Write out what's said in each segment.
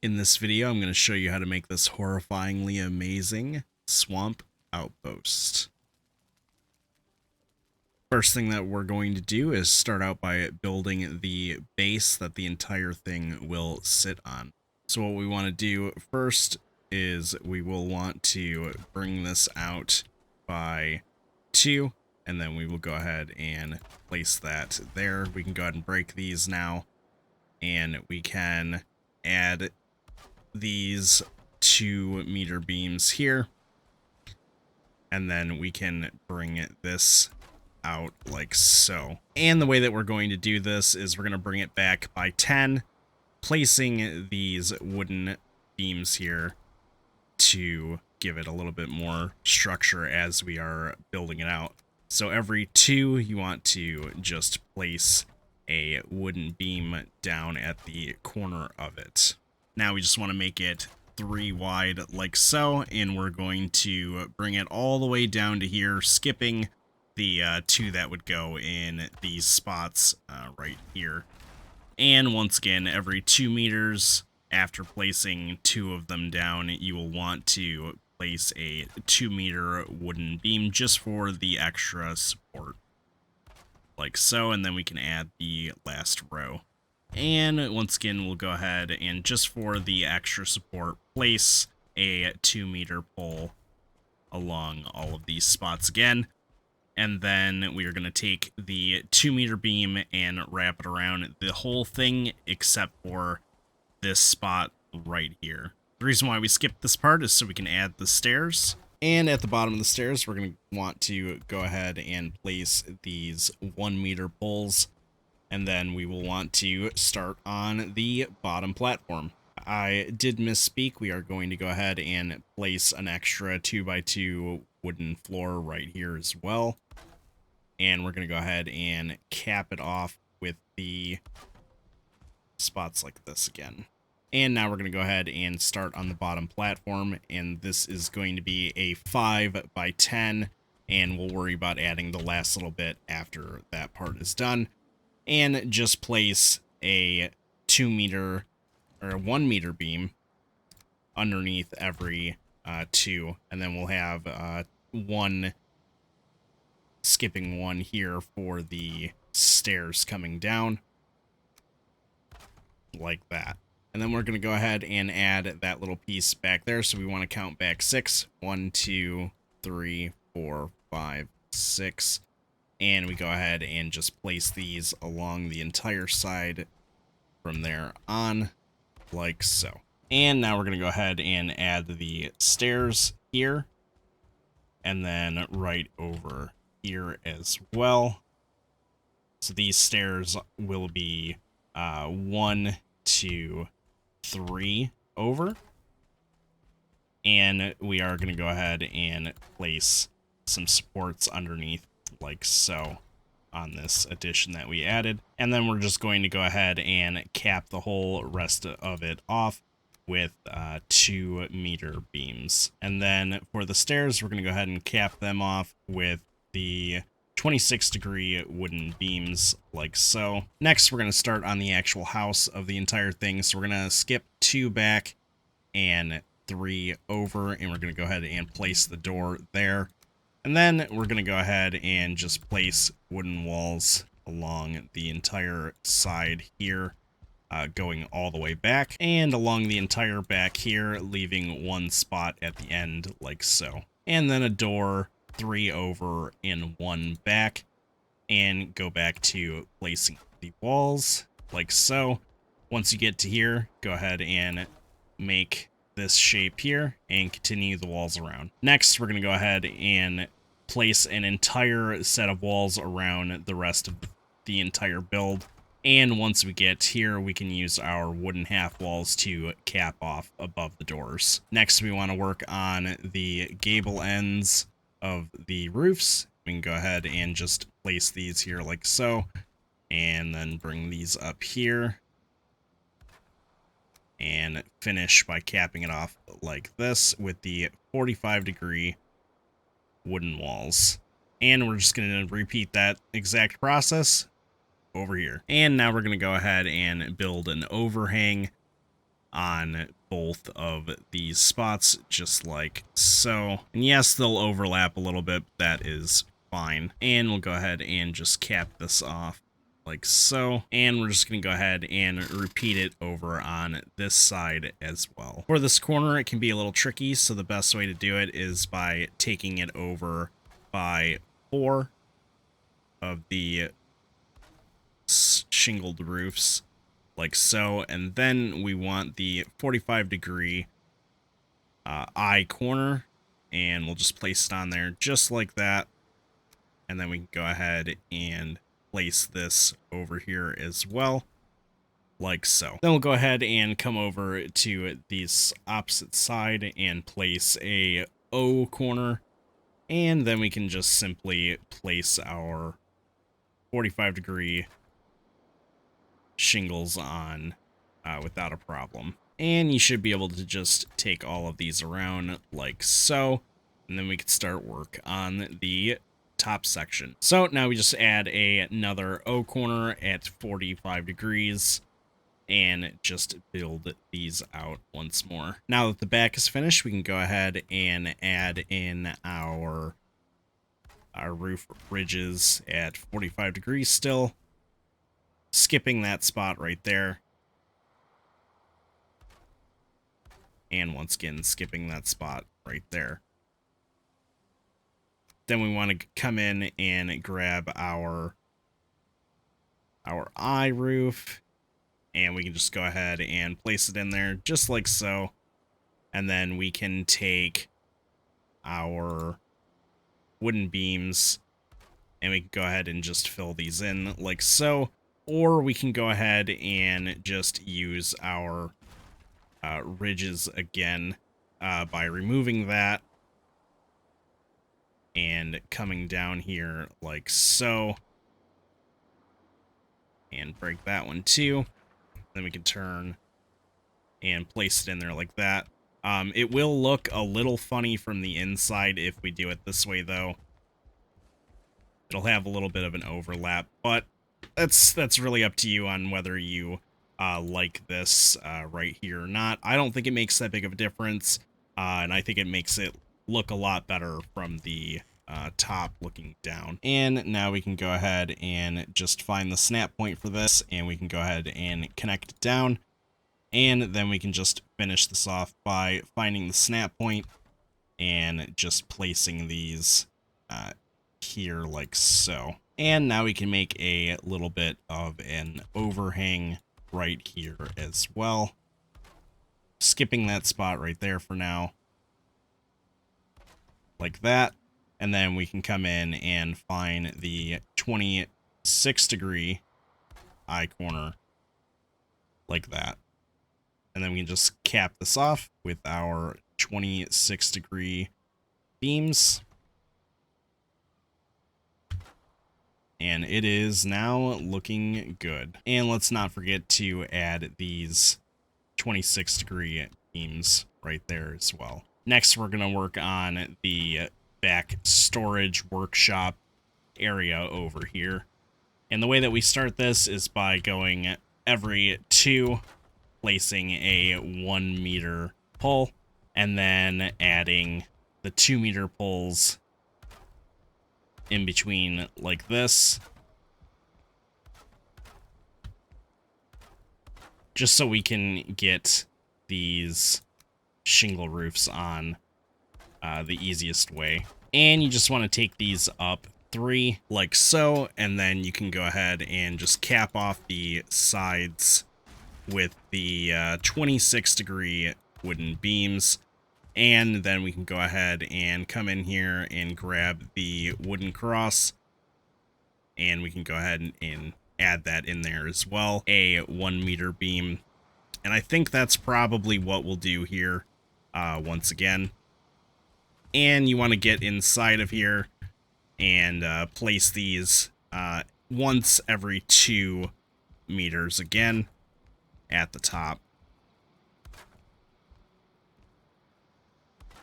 In this video, I'm going to show you how to make this horrifyingly amazing swamp outpost. First thing that we're going to do is start out by building the base that the entire thing will sit on. So what we want to do first is we will want to bring this out by 2, and then we will go ahead and place that there. We can go ahead and break these now, and we can add these 2-meter beams here, and then we can bring this out like so. And the way that we're going to do this is we're going to bring it back by 10, placing these wooden beams here to give it a little bit more structure as we are building it out. So every 2, you want to just place a wooden beam down at the corner of it. Now we just want to make it 3 wide like so, and we're going to bring it all the way down to here, skipping the 2 that would go in these spots right here. And once again, every 2 meters, after placing 2 of them down, you will want to place a 2-meter wooden beam just for the extra support. Like so, and then we can add the last row. And once again, we'll go ahead and just for the extra support, place a 2-meter pole along all of these spots again. And then we are going to take the 2-meter beam and wrap it around the whole thing except for this spot right here. The reason why we skipped this part is so we can add the stairs. And at the bottom of the stairs, we're going to want to go ahead and place these 1-meter poles. And then we will want to start on the bottom platform. I did misspeak. We are going to go ahead and place an extra 2x2 wooden floor right here as well. And we're going to go ahead and cap it off with the spots like this again. And now we're going to go ahead and start on the bottom platform. And this is going to be a 5x10. And we'll worry about adding the last little bit after that part is done. And just place a 2-meter or a 1-meter beam underneath every 2, and then we'll have one skipping one here for the stairs coming down like that. And then we're going to go ahead and add that little piece back there. So we want to count back 6. 1, 2, 3, 4, 5, 6. And we go ahead and just place these along the entire side from there on, like so. And now we're going to go ahead and add the stairs here, and then right over here as well. So these stairs will be 1, 2, 3 over. And we are going to go ahead and place some supports underneath like so on this addition that we added. And then we're just going to go ahead and cap the whole rest of it off with 2-meter beams. And then for the stairs, we're going to go ahead and cap them off with the 26-degree wooden beams like so. Next, we're going to start on the actual house of the entire thing. So we're going to skip 2 back and 3 over, and we're going to go ahead and place the door there. And then we're going to go ahead and just place wooden walls along the entire side here, going all the way back, and along the entire back here, leaving 1 spot at the end like so. And then a door 3 over and 1 back, and go back to placing the walls like so. Once you get to here, go ahead and make this shape here and continue the walls around. Next, we're going to go ahead and place an entire set of walls around the rest of the entire build. And once we get here, we can use our wooden half walls to cap off above the doors. Next, we want to work on the gable ends of the roofs. We can go ahead and just place these here like so, and then bring these up here and finish by capping it off like this with the 45-degree wooden walls. And we're just going to repeat that exact process over here. And now we're going to go ahead and build an overhang on both of these spots, just like so. And yes, they'll overlap a little bit, but that is fine. And we'll go ahead and just cap this off like so. And we're just going to go ahead and repeat it over on this side as well. For this corner, it can be a little tricky, so the best way to do it is by taking it over by 4 of the shingled roofs like so, and then we want the 45-degree eye corner, and we'll just place it on there just like that. And then we can go ahead and place this over here as well, like so. Then we'll go ahead and come over to this opposite side and place a O corner, and then we can just simply place our 45-degree shingles on without a problem. And you should be able to just take all of these around like so, and then we can start work on the top section. So now we just add another O corner at 45 degrees and just build these out once more. Now that the back is finished, we can go ahead and add in our roof ridges at 45 degrees still, skipping that spot right there. And once again, skipping that spot right there. Then we want to come in and grab our eye roof, and we can just go ahead and place it in there just like so. And then we can take our wooden beams and we can go ahead and just fill these in like so. Or we can go ahead and just use our ridges again by removing that and coming down here like so, and break that one too. Then we can turn and place it in there like that. It will look a little funny from the inside if we do it this way, though. It'll have a little bit of an overlap, but that's really up to you on whether you like this right here or not. I don't think it makes that big of a difference, and I think it makes it look a lot better from the top looking down. And now we can go ahead and just find the snap point for this, and we can go ahead and connect it down. And then we can just finish this off by finding the snap point and just placing these here like so. And now we can make a little bit of an overhang right here as well. Skipping that spot right there for now. Like that. And then we can come in and find the 26-degree eye corner like that. And then we can just cap this off with our 26-degree beams. And it is now looking good. And let's not forget to add these 26-degree beams right there as well. Next, we're going to work on the back storage workshop area over here. And the way that we start this is by going every 2, placing a 1 meter pull, and then adding the 2 meter pulls in between like this, just so we can get these shingle roofs on the easiest way. And you just want to take these up 3 like so, and then you can go ahead and just cap off the sides with the 26-degree wooden beams. And then we can go ahead and come in here and grab the wooden cross, and we can go ahead and add that in there as well, a 1 meter beam. And I think that's probably what we'll do here once again. And you want to get inside of here and place these once every 2 meters again at the top.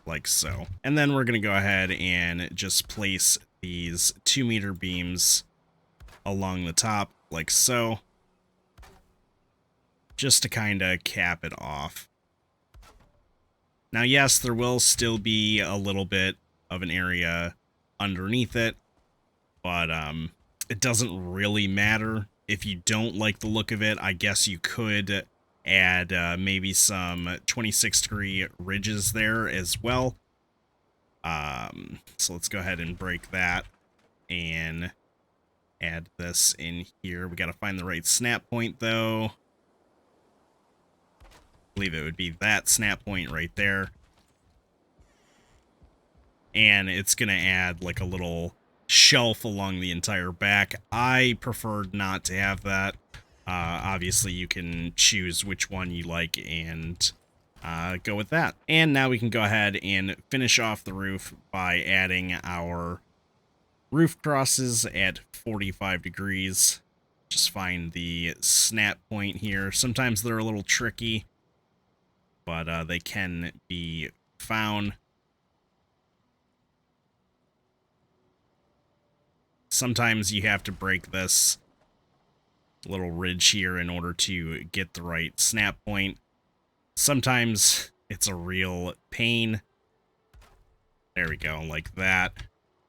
Like so. And then we're going to go ahead and just place these 2 meter beams along the top like so. just to kind of cap it off. Now, yes, there will still be a little bit of an area underneath it, but it doesn't really matter. If you don't like the look of it, I guess you could add maybe some 26-degree ridges there as well. So let's go ahead and break that and add this in here. We got to find the right snap point, though. I believe it would be that snap point right there. And it's going to add like a little shelf along the entire back. I preferred not to have that. Obviously, you can choose which one you like and go with that. And now we can go ahead and finish off the roof by adding our roof crosses at 45 degrees. Just find the snap point here. Sometimes they're a little tricky, but they can be found. Sometimes you have to break this little ridge here in order to get the right snap point. Sometimes it's a real pain. There we go, like that.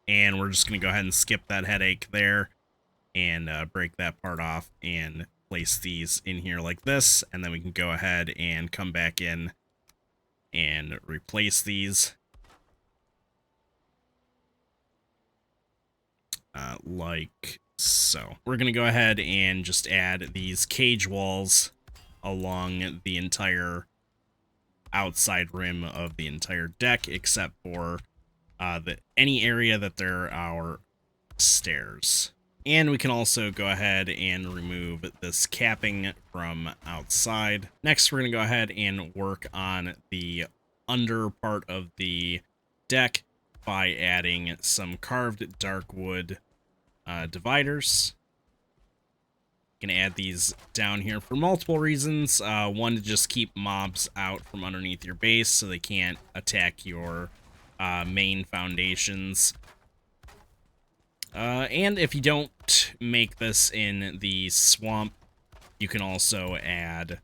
And we're just going to go ahead and skip that headache there and break that part off and place these in here like this. And then we can go ahead and come back in and replace these. Like so. We're going to go ahead and just add these cage walls along the entire outside rim of the entire deck, except for any area that there are stairs. And we can also go ahead and remove this capping from outside. Next, we're going to go ahead and work on the under part of the deck by adding some carved dark wood dividers. Gonna add these down here for multiple reasons. One, to just keep mobs out from underneath your base so they can't attack your main foundations. And if you don't make this in the swamp, you can also add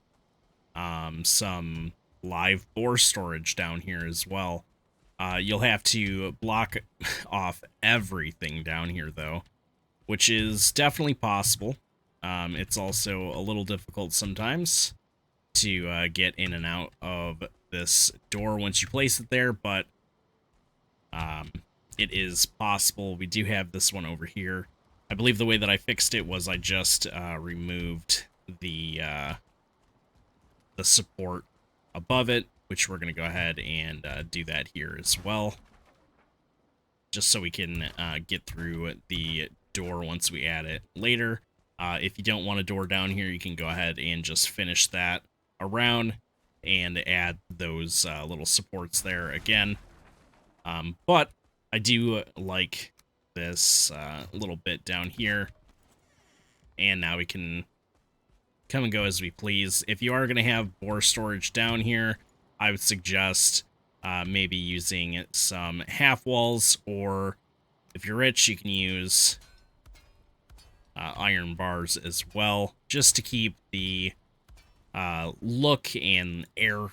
some live boar storage down here as well. You'll have to block off everything down here, though, which is definitely possible. It's also a little difficult sometimes to get in and out of this door once you place it there, but it is possible. We do have this one over here. I believe the way that I fixed it was I just removed the support above it, which we're going to go ahead and do that here as well, just so we can get through the door once we add it later. If you don't want a door down here, you can go ahead and just finish that around and add those little supports there again. But I do like this little bit down here. And now we can come and go as we please. If you are going to have boar storage down here, I would suggest maybe using some half walls, or if you're rich, you can use iron bars as well, just to keep the look and air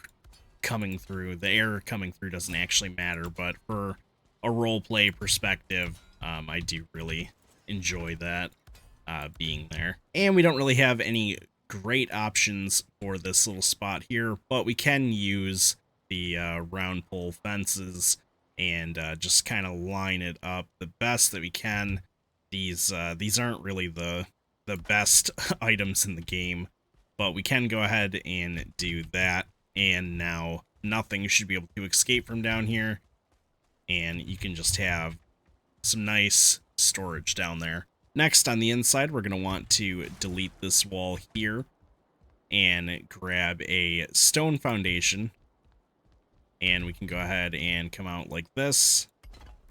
coming through. The air coming through doesn't actually matter, but for a roleplay perspective, I do really enjoy that being there. And we don't really have any great options for this little spot here, but we can use the round pole fences and just kind of line it up the best that we can. These aren't really the best items in the game, but we can go ahead and do that, and now nothing should be able to escape from down here, and you can just have some nice storage down there. Next, on the inside, we're going to want to delete this wall here and grab a stone foundation, and we can go ahead and come out like this,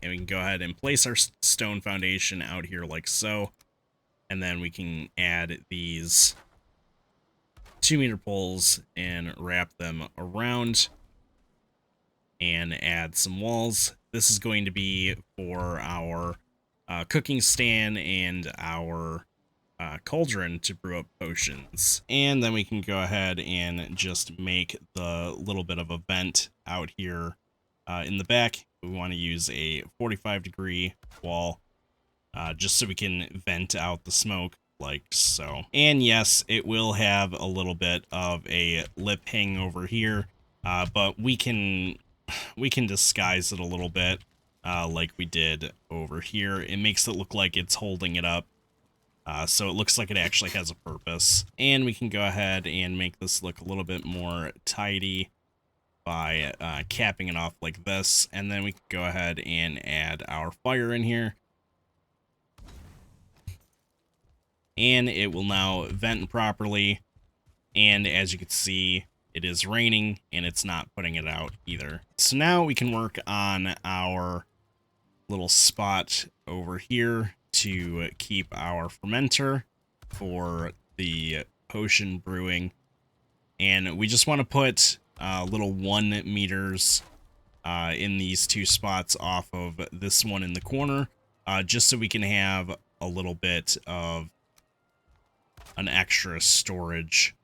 and we can go ahead and place our stone foundation out here like so, and then we can add these 2-meter poles and wrap them around and add some walls. This is going to be for our cooking stand and our cauldron to brew up potions. And then we can go ahead and just make the little bit of a vent out here in the back. We want to use a 45-degree wall just so we can vent out the smoke like so. And yes, it will have a little bit of a lip hang over here, but we can disguise it a little bit like we did over here. It makes it look like it's holding it up. So it looks like it actually has a purpose. And we can go ahead and make this look a little bit more tidy by capping it off like this. And then we can go ahead and add our fire in here. And it will now vent properly. And as you can see, it is raining and it's not putting it out either. So now we can work on our little spot over here to keep our fermenter for the potion brewing. And we just want to put little 1 meters in these 2 spots off of this one in the corner, just so we can have a little bit of an extra storage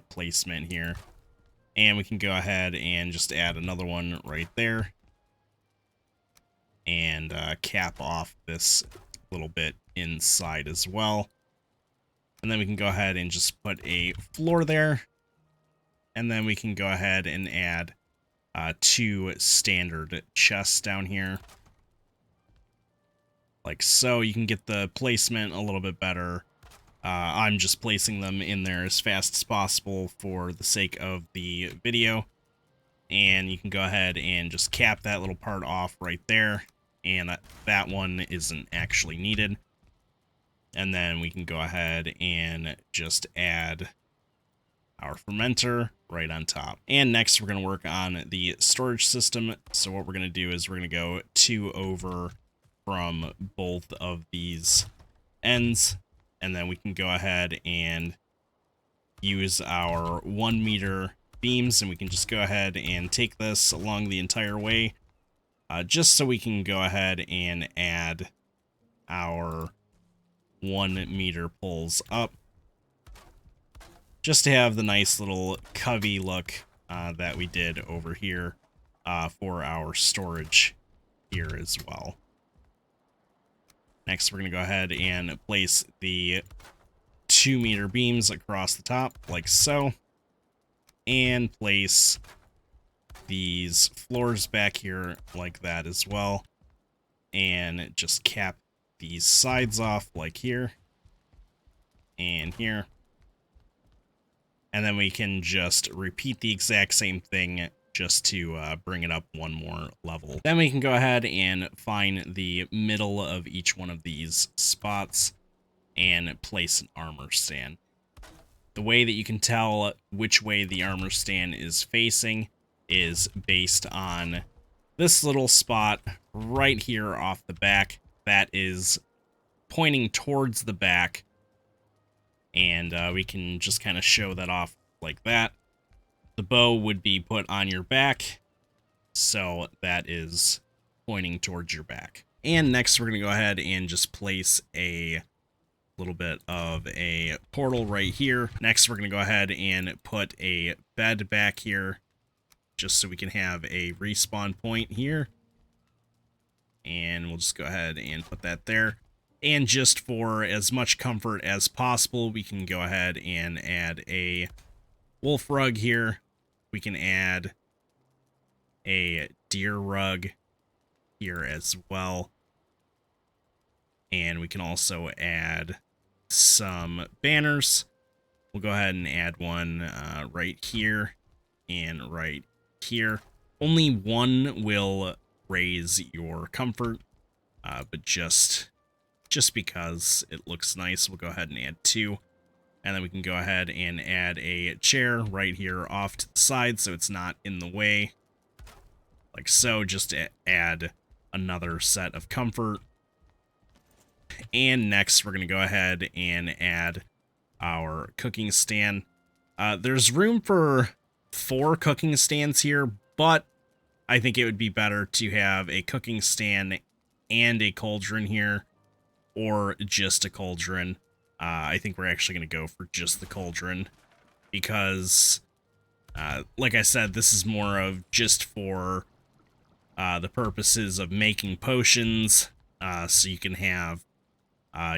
placement here. And we can go ahead and just add another one right there and cap off this little bit inside as well. And then we can go ahead and just put a floor there. And then we can go ahead and add 2 standard chests down here. Like so. You can get the placement a little bit better. I'm just placing them in there as fast as possible for the sake of the video. And you can go ahead and just cap that little part off right there. And that one isn't actually needed. And then we can go ahead and just add our fermenter right on top. And next we're going to work on the storage system. So what we're going to do is we're going to go 2 over from both of these ends. And then we can go ahead and use our 1 meter beams, and we can just go ahead and take this along the entire way, just so we can go ahead and add our 1 meter poles up, just to have the nice little covey look that we did over here for our storage here as well. Next, we're going to go ahead and place the 2 meter beams across the top, like so. And place these floors back here like that as well. And just cap these sides off like here. And here. And then we can just repeat the exact same thing just to bring it up 1 more level. Then we can go ahead and find the middle of each one of these spots and place an armor stand. The way that you can tell which way the armor stand is facing is based on this little spot right here off the back that is pointing towards the back. And we can just kind of show that off like that. The bow would be put on your back, so that is pointing towards your back. And next we're going to go ahead and just place a little bit of a portal right here. Next we're going to go ahead and put a bed back here, just so we can have a respawn point here. And we'll just go ahead and put that there. And just for as much comfort as possible, we can go ahead and add a wolf rug here. We can add a deer rug here as well. And we can also add some banners. We'll go ahead and add one right here and right here. Only one will raise your comfort, but just because it looks nice, we'll go ahead and add 2. And then we can go ahead and add a chair right here off to the side so it's not in the way. Like so, just to add another set of comfort. And next, we're going to go ahead and add our cooking stand. There's room for 4 cooking stands here, but I think it would be better to have a cooking stand and a cauldron here, or just a cauldron. I think we're actually going to go for just the cauldron because, like I said, this is more of just for the purposes of making potions, so you can have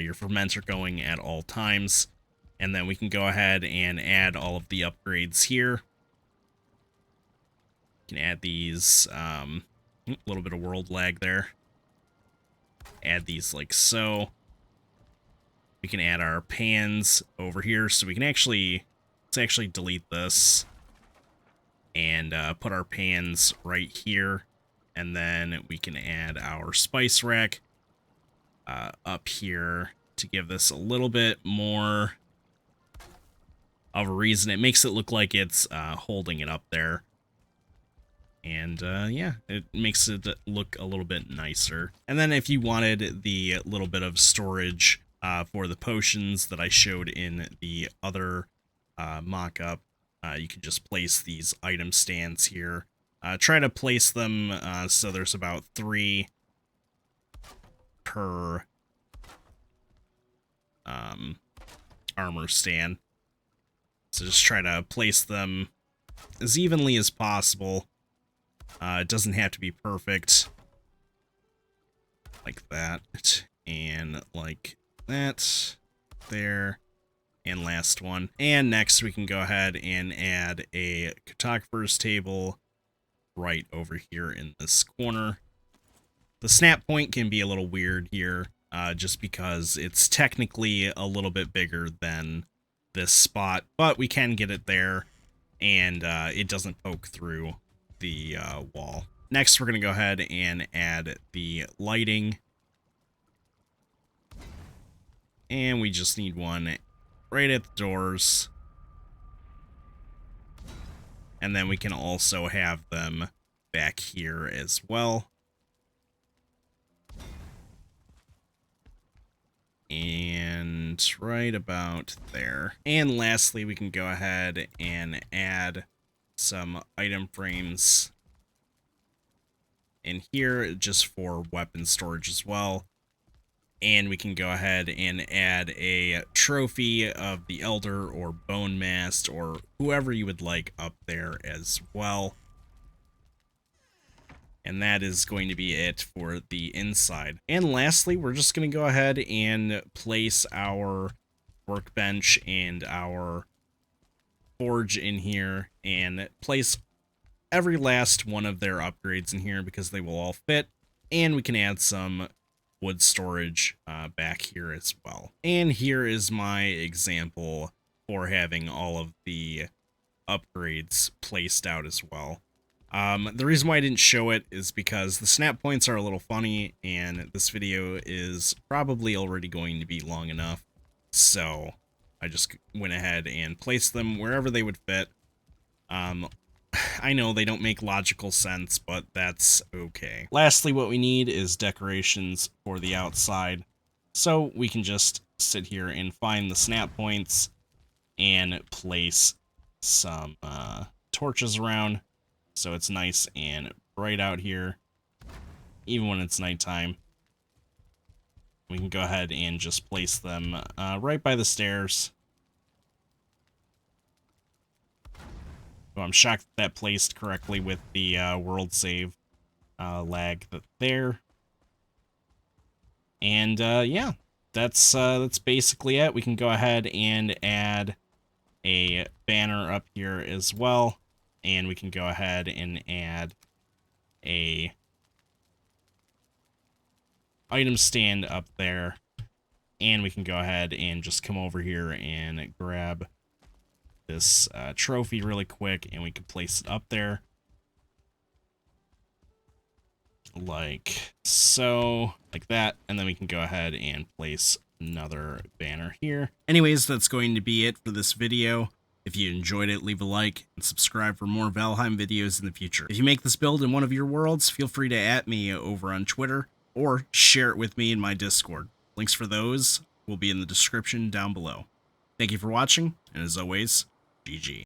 your fermenter going at all times. And then we can go ahead and add all of the upgrades here. You can add these, a little bit of world lag there. Add these like so. We can add our pans over here, so we can actually, let's actually delete this and put our pans right here. And then we can add our spice rack up here to give this a little bit more of a reason. It makes it look like it's holding it up there. And yeah, it makes it look a little bit nicer. And then if you wanted the little bit of storage for the potions that I showed in the other mock-up, you can just place these item stands here. Try to place them so there's about 3 per armor stand. So just try to place them as evenly as possible. It doesn't have to be perfect. Like that. And like that. There. And last one. And next we can go ahead and add a cartographer's table right over here in this corner. The snap point can be a little weird here, just because it's technically a little bit bigger than this spot, but we can get it there, and it doesn't poke through the wall. Next, we're going to go ahead and add the lighting. And we just need one right at the doors. And then we can also have them back here as well. And right about there. And lastly, we can go ahead and add some item frames in here just for weapon storage as well. And we can go ahead and add a trophy of the Elder or Bone Mast or whoever you would like up there as well. And that is going to be it for the inside. And lastly, we're just going to go ahead and place our workbench and our forge in here and place every last one of their upgrades in here because they will all fit. And we can add some wood storage back here as well. And here is my example for having all of the upgrades placed out as well. The reason why I didn't show it is because the snap points are a little funny, and this video is probably already going to be long enough, so I just went ahead and placed them wherever they would fit. I know they don't make logical sense, but that's okay. Lastly, what we need is decorations for the outside, so we can just sit here and find the snap points and place some torches around. So it's nice and bright out here, even when it's nighttime. We can go ahead and just place them right by the stairs. Oh, I'm shocked that placed correctly with the world save lag there. And yeah, that's basically it. We can go ahead and add a banner up here as well. And we can go ahead and add a item stand up there. And we can go ahead and just come over here and grab this trophy really quick, and we can place it up there. Like so, like that. And then we can go ahead and place another banner here. Anyways, that's going to be it for this video. If you enjoyed it, leave a like and subscribe for more Valheim videos in the future. If you make this build in one of your worlds, feel free to @ me over on Twitter or share it with me in my Discord. Links for those will be in the description down below. Thank you for watching, and as always, GG.